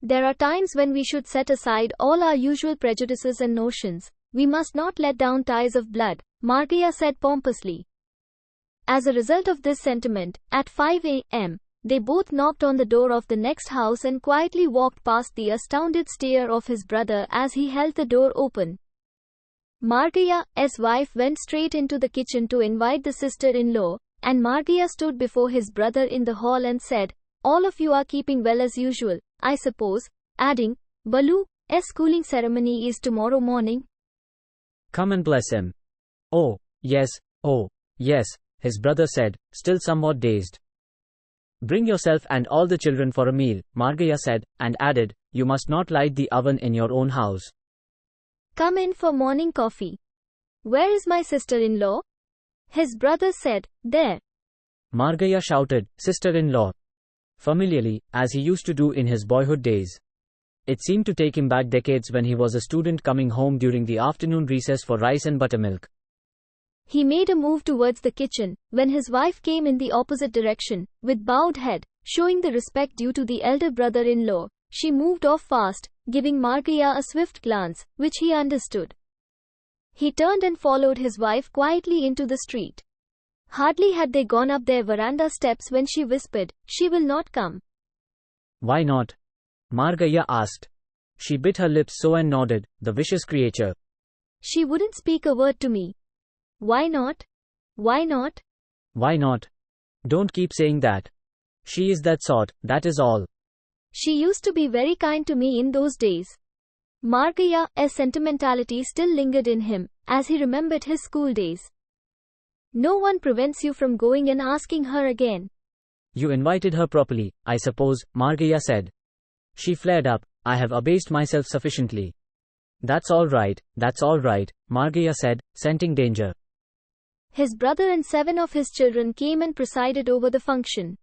There are times when we should set aside all our usual prejudices and notions. We must not let down ties of blood, Margaya said pompously. As a result of this sentiment, at 5 a.m., they both knocked on the door of the next house and quietly walked past the astounded stare of his brother as he held the door open. Margaya's wife went straight into the kitchen to invite the sister-in-law, and Margaya stood before his brother in the hall and said, "All of you are keeping well as usual, I suppose," adding, "Balu's schooling ceremony is tomorrow morning." "Come and bless him." Oh, yes, his brother said, still somewhat dazed. "Bring yourself and all the children for a meal," Margaya said, and added, "You must not light the oven in your own house." "Come in for morning coffee." "Where is my sister-in-law?" his brother said. "There." Margaya shouted, "Sister-in-law," familiarly, as he used to do in his boyhood days. It seemed to take him back decades when he was a student coming home during the afternoon recess for rice and buttermilk. He made a move towards the kitchen, when his wife came in the opposite direction, with bowed head, showing the respect due to the elder brother-in-law. She moved off fast, giving Margaya a swift glance, which he understood. He turned and followed his wife quietly into the street. Hardly had they gone up their veranda steps when she whispered, "She will not come." "Why not?" Margaya asked. She bit her lips so and nodded, the vicious creature. "She wouldn't speak a word to me." "Why not?" "Why not?" "Why not? Don't keep saying that. She is that sort, that is all." "She used to be very kind to me in those days." Margaya's sentimentality still lingered in him, as he remembered his school days. "No one prevents you from going and asking her again." "You invited her properly, I suppose," Margaya said. She flared up, "I have abased myself sufficiently." That's all right, Margaya said, scenting danger. His brother and 7 of his children came and presided over the function.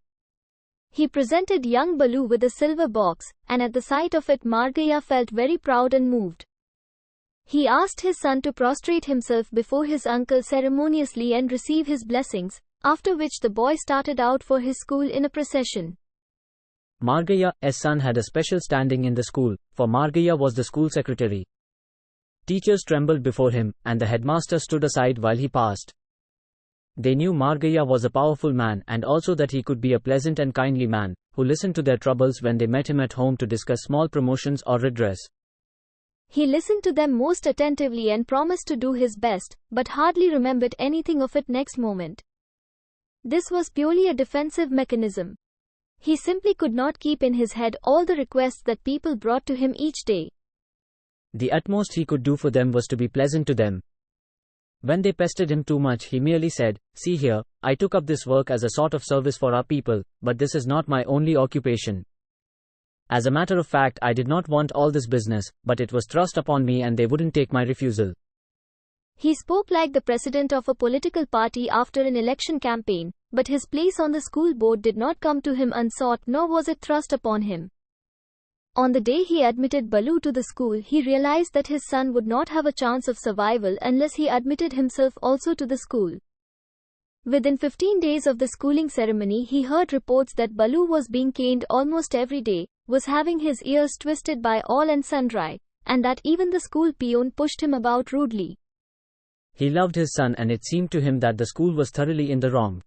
He presented young Balu with a silver box, and at the sight of it Margaya felt very proud and moved. He asked his son to prostrate himself before his uncle ceremoniously and receive his blessings, after which the boy started out for his school in a procession. Margaya's son had a special standing in the school, for Margaya was the school secretary. Teachers trembled before him, and the headmaster stood aside while he passed. They knew Margaya was a powerful man and also that he could be a pleasant and kindly man, who listened to their troubles when they met him at home to discuss small promotions or redress. He listened to them most attentively and promised to do his best, but hardly remembered anything of it next moment. This was purely a defensive mechanism. He simply could not keep in his head all the requests that people brought to him each day. The utmost he could do for them was to be pleasant to them. When they pestered him too much, he merely said, "See here, I took up this work as a sort of service for our people, but this is not my only occupation. As a matter of fact, I did not want all this business, but it was thrust upon me and they wouldn't take my refusal." He spoke like the president of a political party after an election campaign, but his place on the school board did not come to him unsought, nor was it thrust upon him. On the day he admitted Balu to the school, he realized that his son would not have a chance of survival unless he admitted himself also to the school. Within 15 days of the schooling ceremony, he heard reports that Balu was being caned almost every day, was having his ears twisted by all and sundry, and that even the school peon pushed him about rudely. He loved his son and it seemed to him that the school was thoroughly in the wrong.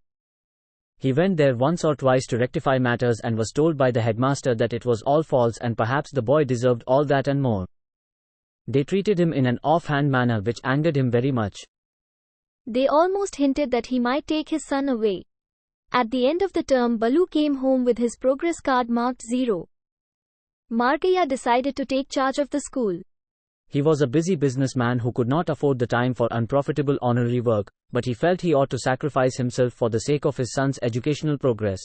He went there once or twice to rectify matters and was told by the headmaster that it was all false and perhaps the boy deserved all that and more. They treated him in an offhand manner which angered him very much. They almost hinted that he might take his son away. At the end of the term, Balu came home with his progress card marked 0. Margaya decided to take charge of the school. He was a busy businessman who could not afford the time for unprofitable honorary work, but he felt he ought to sacrifice himself for the sake of his son's educational progress.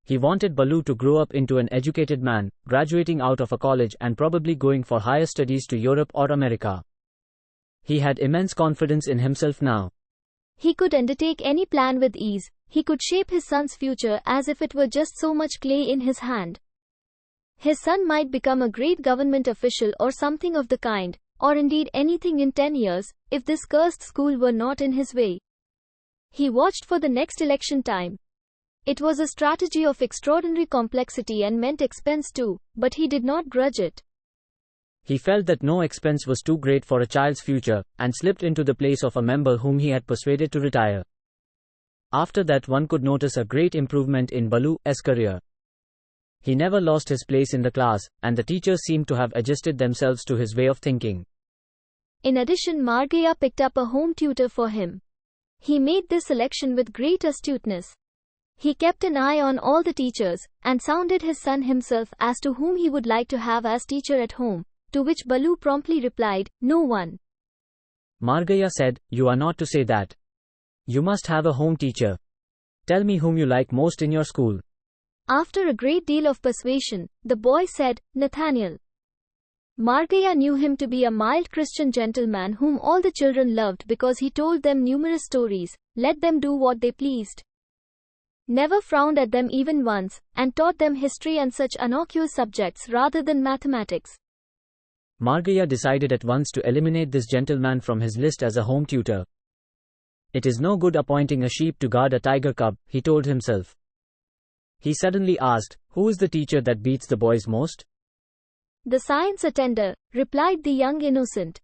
He wanted Balu to grow up into an educated man, graduating out of a college and probably going for higher studies to Europe or America. He had immense confidence in himself now. He could undertake any plan with ease. He could shape his son's future as if it were just so much clay in his hand. His son might become a great government official or something of the kind, or indeed anything in 10 years, if this cursed school were not in his way. He watched for the next election time. It was a strategy of extraordinary complexity and meant expense too, but he did not grudge it. He felt that no expense was too great for a child's future, and slipped into the place of a member whom he had persuaded to retire. After that, one could notice a great improvement in Balu's career. He never lost his place in the class, and the teachers seemed to have adjusted themselves to his way of thinking. In addition, Margaya picked up a home tutor for him. He made this selection with great astuteness. He kept an eye on all the teachers, and sounded his son himself as to whom he would like to have as teacher at home, to which Balu promptly replied, "No one." Margaya said, "You are not to say that. You must have a home teacher. Tell me whom you like most in your school." After a great deal of persuasion, the boy said, "Nathaniel." Margaya knew him to be a mild Christian gentleman whom all the children loved because he told them numerous stories, let them do what they pleased, never frowned at them even once, and taught them history and such innocuous subjects rather than mathematics. Margaya decided at once to eliminate this gentleman from his list as a home tutor. It is no good appointing a sheep to guard a tiger cub, he told himself. He suddenly asked, "Who is the teacher that beats the boys most?" "The science attender," replied the young innocent.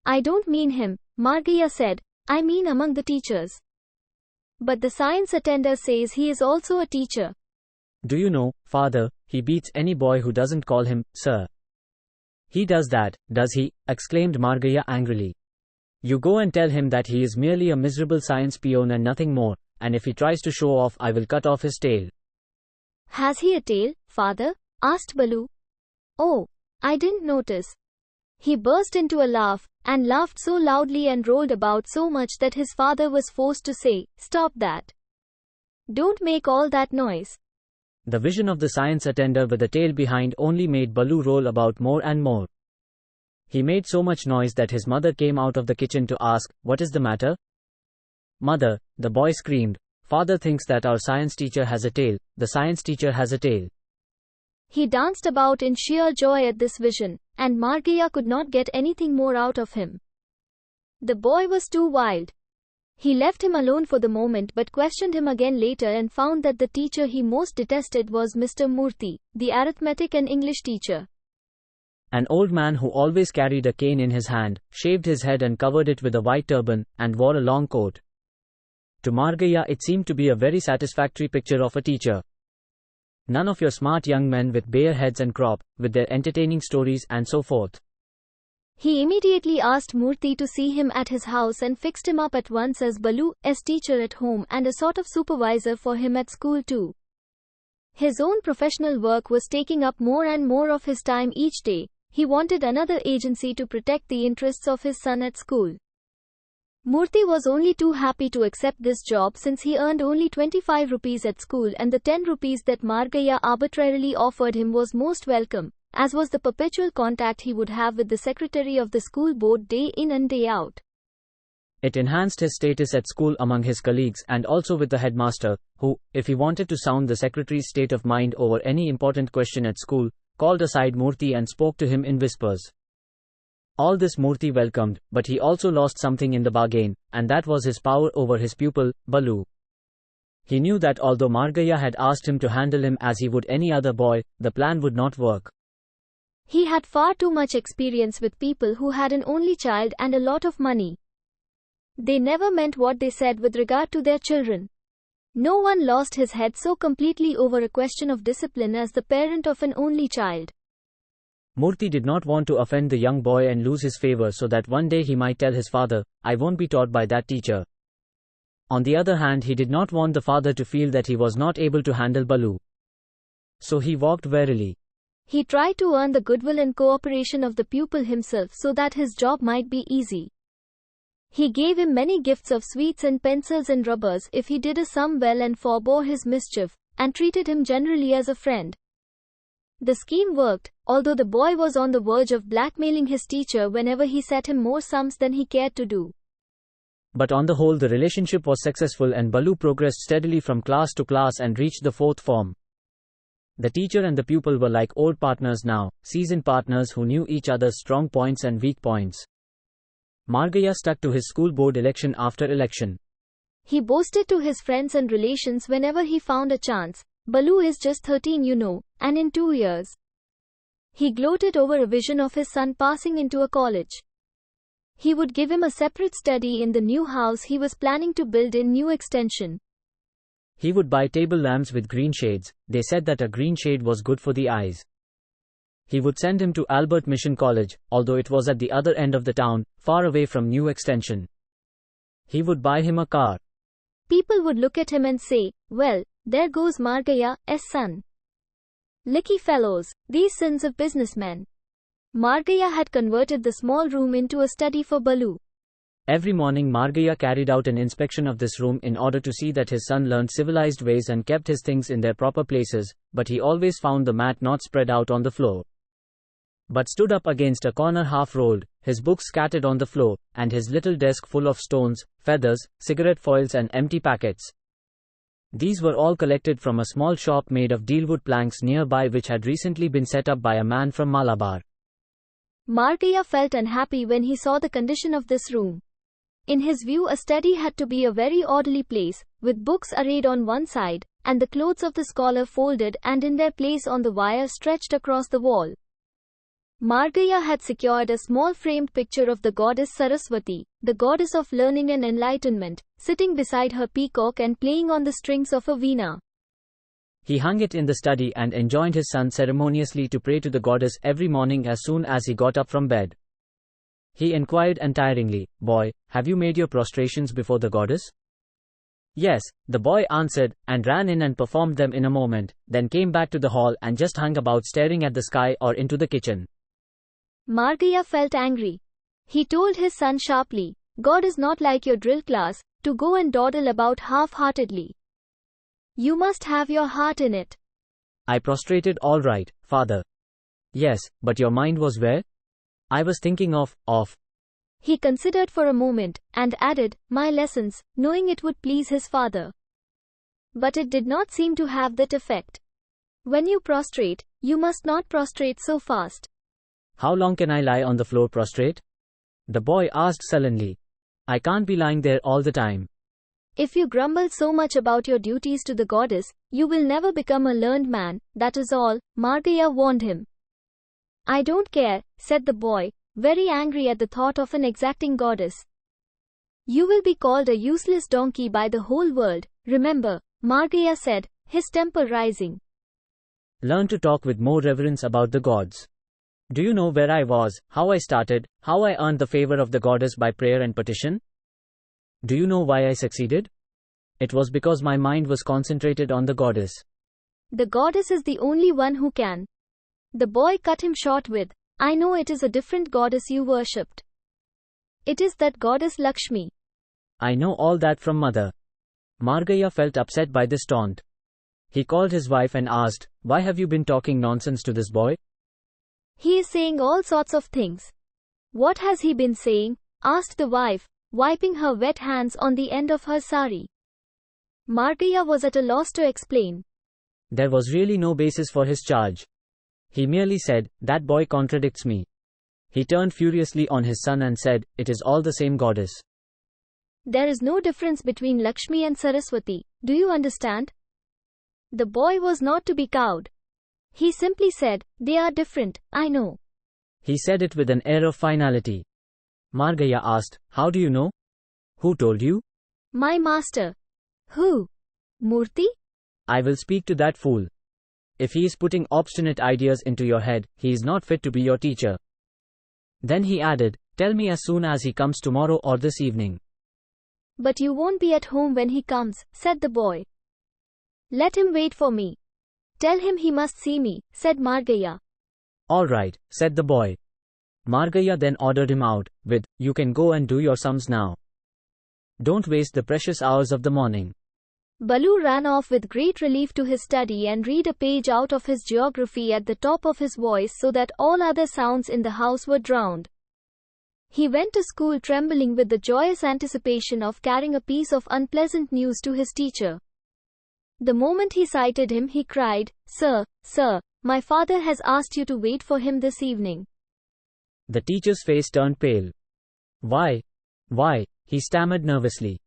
"I don't mean him," Margaya said, "I mean among the teachers." "But the science attender says he is also a teacher." "Do you know, father, he beats any boy who doesn't call him, sir." "He does that, does he?" exclaimed Margaya angrily. "You go and tell him that he is merely a miserable science peon and nothing more, and if he tries to show off, I will cut off his tail." "Has he a tail, father?" asked Balu. "Oh, I didn't notice." He burst into a laugh, and laughed so loudly and rolled about so much that his father was forced to say, "Stop that. Don't make all that noise." The vision of the science attender with a tail behind only made Balu roll about more and more. He made so much noise that his mother came out of the kitchen to ask, "What is the matter?" "Mother," the boy screamed, "father thinks that our science teacher has a tail. The science teacher has a tail." He danced about in sheer joy at this vision, and Margaya could not get anything more out of him. The boy was too wild. He left him alone for the moment but questioned him again later and found that the teacher he most detested was Mr. Murthy, the arithmetic and English teacher. An old man who always carried a cane in his hand, shaved his head and covered it with a white turban, and wore a long coat. To Margaya it seemed to be a very satisfactory picture of a teacher. None of your smart young men with bare heads and crop, with their entertaining stories and so forth. He immediately asked Murthy to see him at his house and fixed him up at once as Balu's teacher at home and a sort of supervisor for him at school too. His own professional work was taking up more and more of his time each day. He wanted another agency to protect the interests of his son at school. Murthy was only too happy to accept this job since he earned only 25 rupees at school and the 10 rupees that Margaya arbitrarily offered him was most welcome, as was the perpetual contact he would have with the secretary of the school board day in and day out. It enhanced his status at school among his colleagues and also with the headmaster, who, if he wanted to sound the secretary's state of mind over any important question at school, called aside Murthy and spoke to him in whispers. All this Murthy welcomed, but he also lost something in the bargain, and that was his power over his pupil, Balu. He knew that although Margaya had asked him to handle him as he would any other boy, the plan would not work. He had far too much experience with people who had an only child and a lot of money. They never meant what they said with regard to their children. No one lost his head so completely over a question of discipline as the parent of an only child. Murthy did not want to offend the young boy and lose his favor so that one day he might tell his father, "I won't be taught by that teacher." On the other hand, he did not want the father to feel that he was not able to handle Balu. So he walked warily. He tried to earn the goodwill and cooperation of the pupil himself so that his job might be easy. He gave him many gifts of sweets and pencils and rubbers if he did a sum well and forbore his mischief, and treated him generally as a friend. The scheme worked, although the boy was on the verge of blackmailing his teacher whenever he set him more sums than he cared to do. But on the whole the relationship was successful and Balu progressed steadily from class to class and reached the 4th form. The teacher and the pupil were like old partners now, seasoned partners who knew each other's strong points and weak points. Margaya stuck to his school board election after election. He boasted to his friends and relations whenever he found a chance, "Balu is just 13, you know, and in 2 years." He gloated over a vision of his son passing into a college. He would give him a separate study in the new house he was planning to build in New Extension. He would buy table lamps with green shades. They said that a green shade was good for the eyes. He would send him to Albert Mission College, although it was at the other end of the town, far away from New Extension. He would buy him a car. People would look at him and say, "Well, there goes Margaya's son." Licky fellows, these sons of businessmen. Margaya had converted the small room into a study for Balu. Every morning Margaya carried out an inspection of this room in order to see that his son learned civilized ways and kept his things in their proper places, but he always found the mat not spread out on the floor, but stood up against a corner half-rolled, his books scattered on the floor, and his little desk full of stones, feathers, cigarette foils and empty packets. These were all collected from a small shop made of dealwood planks nearby, which had recently been set up by a man from Malabar. Margaya felt unhappy when he saw the condition of this room. In his view, a study had to be a very orderly place, with books arrayed on one side, and the clothes of the scholar folded and in their place on the wire stretched across the wall. Margaya had secured a small framed picture of the goddess Saraswati, the goddess of learning and enlightenment, sitting beside her peacock and playing on the strings of a veena. He hung it in the study and enjoined his son ceremoniously to pray to the goddess every morning as soon as he got up from bed. He inquired untiringly, "Boy, have you made your prostrations before the goddess?" "Yes," the boy answered, and ran in and performed them in a moment, then came back to the hall and just hung about staring at the sky or into the kitchen. Margaya felt angry. He told his son sharply, "God is not like your drill class, to go and dawdle about half-heartedly. You must have your heart in it." "I prostrated all right, father." "Yes, but your mind was where?" "I was thinking of. He considered for a moment, and added, "My lessons," knowing it would please his father. But it did not seem to have that effect. When you prostrate, you must not prostrate so fast. "How long can I lie on the floor prostrate?" the boy asked sullenly. "I can't be lying there all the time." "If you grumble so much about your duties to the goddess, you will never become a learned man, that is all," Margaya warned him. "I don't care," said the boy, very angry at the thought of an exacting goddess. "You will be called a useless donkey by the whole world, remember," Margaya said, his temper rising. "Learn to talk with more reverence about the gods. Do you know where I was, how I started, how I earned the favor of the goddess by prayer and petition? Do you know why I succeeded? It was because my mind was concentrated on the goddess." "The goddess is the only one who can." The boy cut him short with, "I know it is a different goddess you worshipped. It is that goddess Lakshmi." "I know all that from mother." Margaya felt upset by this taunt. He called his wife and asked, "Why have you been talking nonsense to this boy?" "He is saying all sorts of things." "What has he been saying?" asked the wife, wiping her wet hands on the end of her sari. Margaya was at a loss to explain. There was really no basis for his charge. He merely said, "That boy contradicts me." He turned furiously on his son and said, "It is all the same goddess. There is no difference between Lakshmi and Saraswati, do you understand?" The boy was not to be cowed. He simply said, "They are different, I know." He said it with an air of finality. Margaya asked, "How do you know? Who told you?" "My master." "Who? Murthy?" "I will speak to that fool. If he is putting obstinate ideas into your head, he is not fit to be your teacher." Then he added, "Tell me as soon as he comes tomorrow or this evening." "But you won't be at home when he comes," said the boy. "Let him wait for me." "Tell him he must see me," said Margaya. "All right," said the boy. Margaya then ordered him out, with, "You can go and do your sums now. Don't waste the precious hours of the morning." Balu ran off with great relief to his study and read a page out of his geography at the top of his voice so that all other sounds in the house were drowned. He went to school trembling with the joyous anticipation of carrying a piece of unpleasant news to his teacher. The moment he sighted him, he cried, Sir, my father has asked you to wait for him this evening." The teacher's face turned pale. Why? He stammered nervously.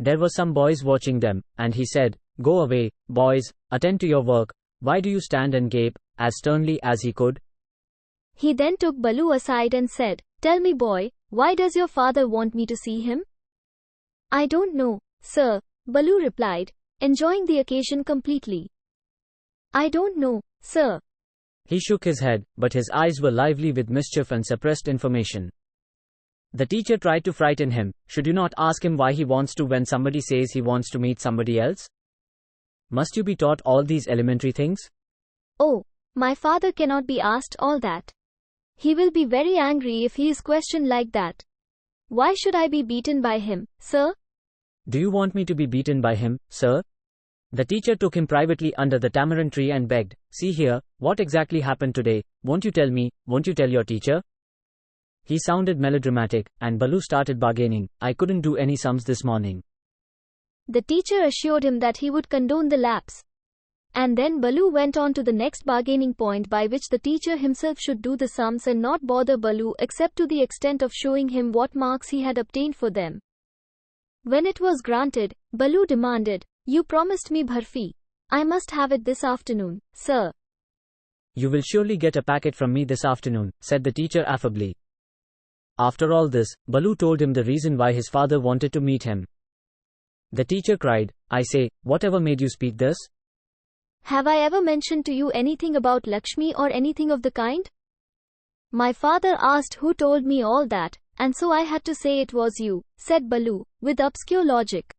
There were some boys watching them, and he said, "Go away, boys, attend to your work. Why do you stand and gape?" as sternly as he could. He then took Balu aside and said, "Tell me, boy, why does your father want me to see him?" "I don't know, sir," Balu replied, enjoying the occasion completely. "I don't know, sir." He shook his head, but his eyes were lively with mischief and suppressed information. The teacher tried to frighten him. "Should you not ask him why he wants to when somebody says he wants to meet somebody else? Must you be taught all these elementary things?" "Oh, my father cannot be asked all that. He will be very angry if he is questioned like that. Why should I be beaten by him, sir?" "Do you want me to be beaten by him, sir?" The teacher took him privately under the tamarind tree and begged, "See here, what exactly happened today? Won't you tell me? Won't you tell your teacher?" He sounded melodramatic, and Balu started bargaining. "I couldn't do any sums this morning." The teacher assured him that he would condone the lapse. And then Balu went on to the next bargaining point, by which the teacher himself should do the sums and not bother Balu except to the extent of showing him what marks he had obtained for them. When it was granted, Balu demanded, "You promised me bharfi. I must have it this afternoon, sir." "You will surely get a packet from me this afternoon," said the teacher affably. After all this, Balu told him the reason why his father wanted to meet him. The teacher cried, "I say, whatever made you speak this? "Have I ever mentioned to you anything about Lakshmi or anything of the kind? My father asked who told me all that, and so I had to say it was you," said Balu, with obscure logic.